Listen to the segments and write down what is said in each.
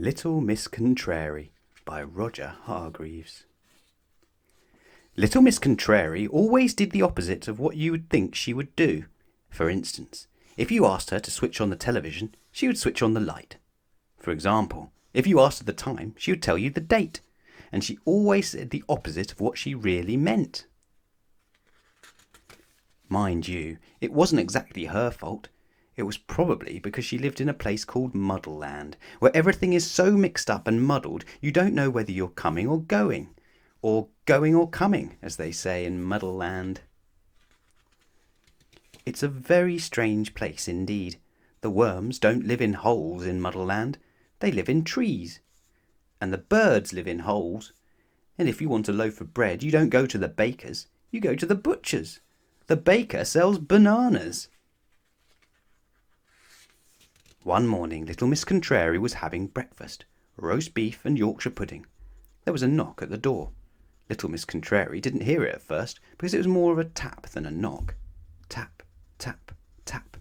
Little Miss Contrary by Roger Hargreaves. Little Miss Contrary always did the opposite of what you would think she would do. For instance, if you asked her to switch on the television, she would switch on the light. For example, if you asked her the time, she would tell you the date. And she always said the opposite of what she really meant. Mind you, it wasn't exactly her fault. It was probably because she lived in a place called Muddleland, where everything is so mixed up and muddled you don't know whether you're coming or going or coming, as they say in Muddleland. It's a very strange place indeed. The worms don't live in holes in Muddleland, they live in trees. And the birds live in holes. And if you want a loaf of bread, you don't go to the baker's, you go to the butcher's. The baker sells bananas. One morning little Miss Contrary was having breakfast, roast beef and Yorkshire pudding. There was a knock at the door. Little Miss Contrary didn't hear it at first, because it was more of a tap than a knock. Tap, tap, tap.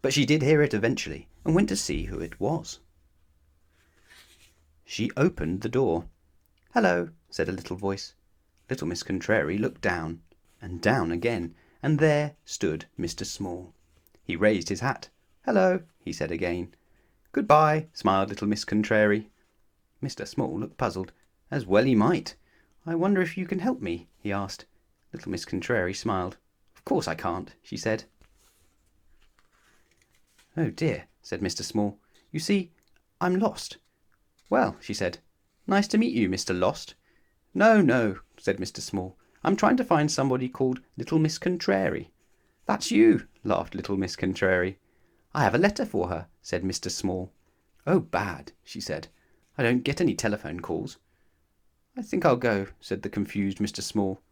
But she did hear it eventually, and went to see who it was. She opened the door. "Hello," said a little voice. Little Miss Contrary looked down, and down again, and there stood Mr. Small. He raised his hat. "Hello," he said again. "Goodbye," smiled little Miss Contrary. Mr. Small looked puzzled, as well he might. "I wonder if you can help me?" he asked. Little Miss Contrary smiled. "Of course I can't," she said. "Oh dear," said Mr. Small. "You see, I'm lost." "Well," she said, "nice to meet you, Mr. Lost." "No, no," said Mr. Small. "I'm trying to find somebody called Little Miss Contrary." "That's you," laughed little Miss Contrary. "I have a letter for her," said Mr. Small. "Oh, bad," she said. "I don't get any telephone calls." "I think I'll go," said the confused Mr. Small.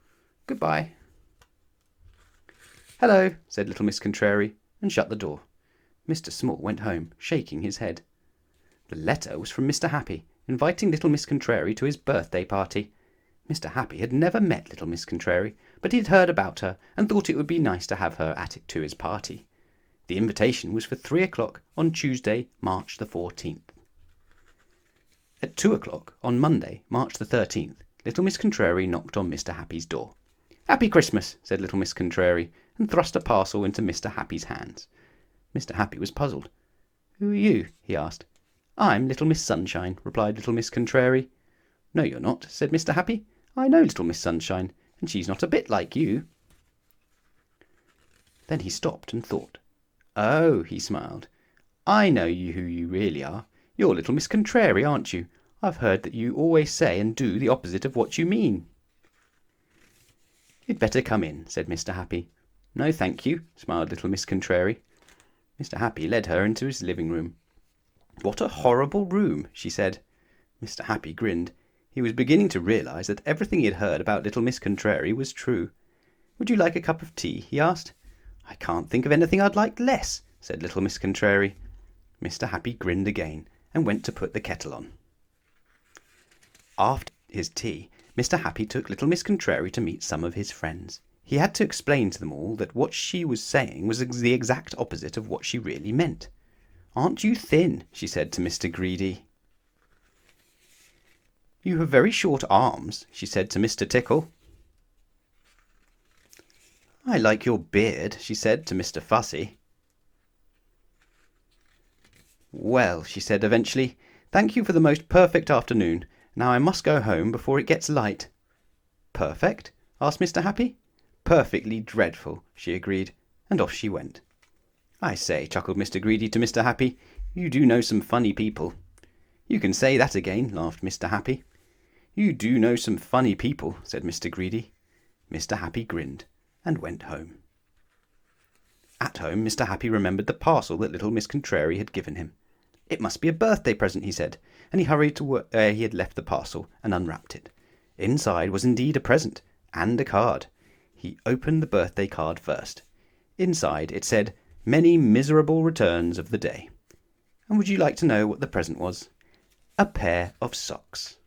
"Goodbye." "Hello," said little Miss Contrary, and shut the door. Mr. Small went home, shaking his head. The letter was from Mr. Happy, inviting little Miss Contrary to his birthday party. Mr. Happy had never met little Miss Contrary, but he had heard about her and thought it would be nice to have her at his party. The invitation was for 3 o'clock on Tuesday, March the 14th. At 2 o'clock on Monday, March the 13th, little Miss Contrary knocked on Mr. Happy's door. "Happy Christmas," said little Miss Contrary, and thrust a parcel into Mr. Happy's hands. Mr. Happy was puzzled. "Who are you?" he asked. "I'm Little Miss Sunshine," replied little Miss Contrary. "No, you're not," said Mr. Happy. "I know little Miss Sunshine, and she's not a bit like you." Then he stopped and thought. "Oh," he smiled, "I know who you really are. You're little Miss Contrary, aren't you? I've heard that you always say and do the opposite of what you mean." "You'd better come in," said Mr. Happy. "No, thank you," smiled little Miss Contrary. Mr. Happy led her into his living room. "What a horrible room," she said. Mr. Happy grinned. He was beginning to realize that everything he had heard about little Miss Contrary was true. "Would you like a cup of tea?" he asked. "I can't think of anything I'd like less," said little Miss Contrary. Mr. Happy grinned again and went to put the kettle on. After his tea, Mr. Happy took little Miss Contrary to meet some of his friends. He had to explain to them all that what she was saying was the exact opposite of what she really meant. "Aren't you thin?" she said to Mr. Greedy. "You have very short arms," she said to Mr. Tickle. "I like your beard," she said to Mr. Fussy. "Well," she said eventually, "thank you for the most perfect afternoon. Now I must go home before it gets light." "Perfect?" asked Mr. Happy. "Perfectly dreadful," she agreed, and off she went. "I say," chuckled Mr. Greedy to Mr. Happy, "you do know some funny people." "You can say that again," laughed Mr. Happy. "You do know some funny people," said Mr. Greedy. Mr. Happy grinned and went home. At home, Mr. Happy remembered the parcel that little Miss Contrary had given him. "It must be a birthday present," he said, and he hurried to where he had left the parcel and unwrapped it. Inside was indeed a present, and a card. He opened the birthday card first. Inside it said, "Many miserable returns of the day." And would you like to know what the present was? A pair of socks.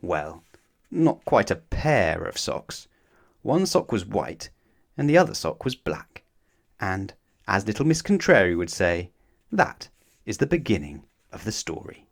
Well, not quite a pair of socks. One sock was white, and the other sock was black. And, as little Miss Contrary would say, that is the beginning of the story.